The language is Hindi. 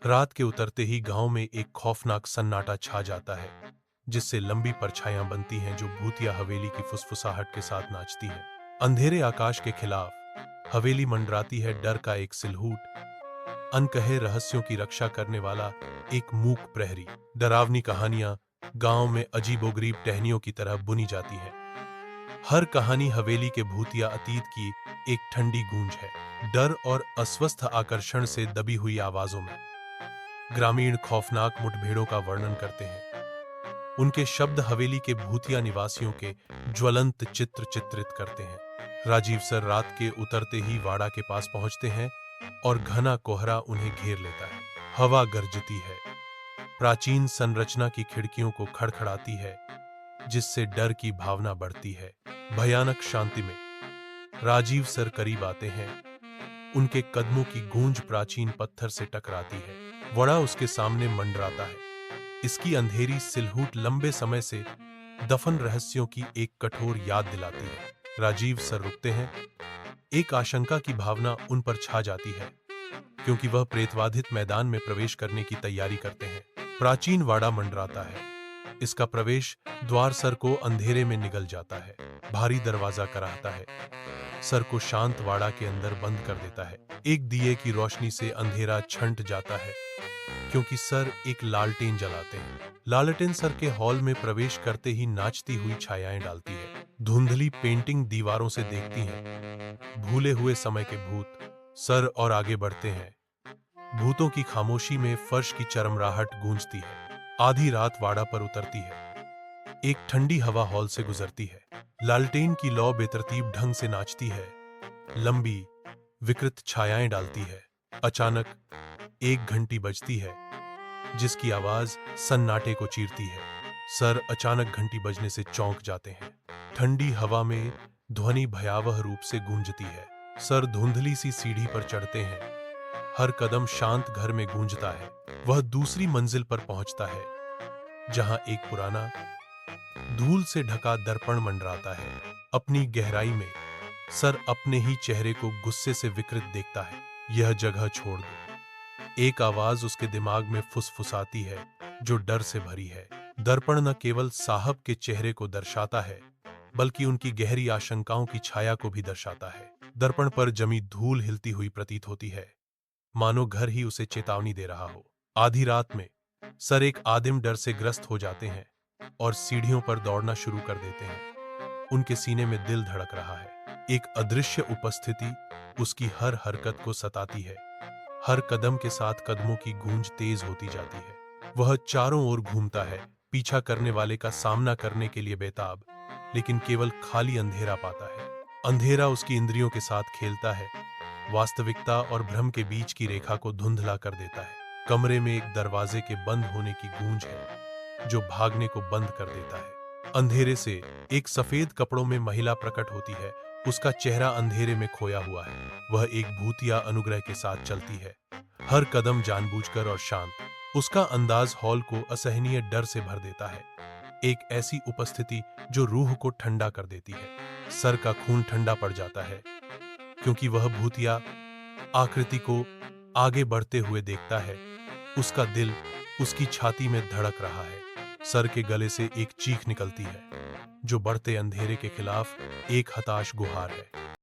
रात के उतरते ही गांव में एक खौफनाक सन्नाटा छा जाता है, जिससे लंबी परछाइयां बनती हैं जो भूतिया हवेली की फुसफुसाहट के साथ नाचती हैं। अंधेरे आकाश के खिलाफ हवेली मंडराती है डर का एक सिलहूट, अनकहे रहस्यों की रक्षा करने वाला एक मूक प्रहरी। डरावनी कहानियां गांव में अजीबोगरीब टहनियों की तरह बुनी जाती हैं। हर कहानी हवेली के भूतिया अतीत की एक ठंडी गूंज है, डर और अस्वस्थ आकर्षण से दबी हुई आवाजों में। ग्रामीण खौफनाक मुठभेड़ों का वर्णन करते हैं। उनके शब्द हवेली के भूतिया निवासियों के ज्वलंत चित्र चित्रित करते हैं। राजीव सर रात के उतरते ही वाड़ा के पास पहुंचते हैं और घना कोहरा उन्हें घेर लेता है। हवा गरजती है, प्राचीन संरचना की खिड़कियों को खड़खड़ाती है, जिससे डर की भावना बढ़ती है। भयानक शांति में राजीव सर करीब आते हैं। उनके कदमों की गूंज प्राचीन पत्थर से टकराती है। वड़ा उसके सामने मंडराता है। इसकी अंधेरी सिलहूट लंबे समय से दफन रहस्यों की एक कठोर याद दिलाती है। राजीव सर रुकते हैं। एक आशंका की भावना उन पर छा जाती है, क्योंकि वह प्रेतवाधित मैदान में प्रवेश करने की तैयारी करते हैं। प्राचीन वाड़ा मंडराता है। इसका प्रवेश द्वार सर को अंधेरे में निगल जाता है। भारी दरवाजा कराहता है, सर को शांत वाड़ा के अंदर बंद कर देता है। एक दिए की रोशनी से अंधेरा छंट जाता है, क्योंकि सर एक लालटेन जलाते हैं। लालटेन सर के हॉल में प्रवेश करते ही नाचती हुई छायाएं डालती है। धुंधली पेंटिंग दीवारों से देखती हैं। भूले हुए समय के भूत। सर और आगे बढ़ते हैं। भूतों की खामोशी में फर्श की चरमराहट गूंजती है। आधी रात वाड़ा पर उतरती है। एक ठंडी हवा हॉल से गुजरती है। लालटेन की लौ बेतरतीब ढंग से नाचती है, लंबी विकृत छायाएं डालती है। अचानक एक घंटी बजती है, जिसकी आवाज सन्नाटे को चीरती है। सर अचानक घंटी बजने से चौंक जाते हैं। ठंडी हवा में ध्वनि भयावह रूप से गूंजती है। सर धुंधली सी सीढ़ी पर चढ़ते हैं। हर कदम शांत घर में गूंजता है। वह दूसरी मंजिल पर पहुंचता है, जहां एक पुराना धूल से ढका दर्पण मंडराता है। अपनी गहराई में सर अपने ही चेहरे को गुस्से से विकृत देखता है। यह जगह छोड़ दो, एक आवाज उसके दिमाग में फुसफुसाती है, जो डर से भरी है। दर्पण न केवल साहब के चेहरे को दर्शाता है, बल्कि उनकी गहरी आशंकाओं की छाया को भी दर्शाता है। दर्पण पर जमी धूल हिलती हुई प्रतीत होती है, मानो घर ही उसे चेतावनी दे रहा हो। आधी रात में सर एक आदिम डर से ग्रस्त हो जाते हैं और सीढ़ियों पर दौड़ना शुरू कर देते हैं। उनके सीने में दिल धड़क रहा है। एक अदृश्य उपस्थिति उसकी हर हरकत को सताती है। हर कदम के साथ कदमों की गूंज तेज होती जाती है। वह चारों ओर घूमता है, पीछा करने वाले का सामना करने के लिए बेताब, लेकिन केवल खाली अंधेरा पाता है। अंधेरा उसकी इंद्रियों के साथ खेलता है, वास्तविकता और भ्रम के बीच की रेखा को धुंधला कर देता है। कमरे में एक दरवाजे के बंद होने की गूंज है, जो भागने को बंद कर देता है। अंधेरे से एक सफेद कपड़ों में महिला प्रकट होती है। उसका चेहरा अंधेरे में खोया हुआ है। वह एक भूतिया अनुग्रह के साथ चलती है, हर कदम जानबूझकर और शांत। उसका अंदाज हॉल को असहनीय डर से भर देता है, एक ऐसी उपस्थिति जो रूह को ठंडा कर देती है। सर का खून ठंडा पड़ जाता है, क्योंकि वह भूतिया आकृति को आगे बढ़ते हुए देखता है। उसका दिल उसकी छाती में धड़क रहा है। सर के गले से एक चीख निकलती है, जो बढ़ते अंधेरे के खिलाफ एक हताश गुहार है।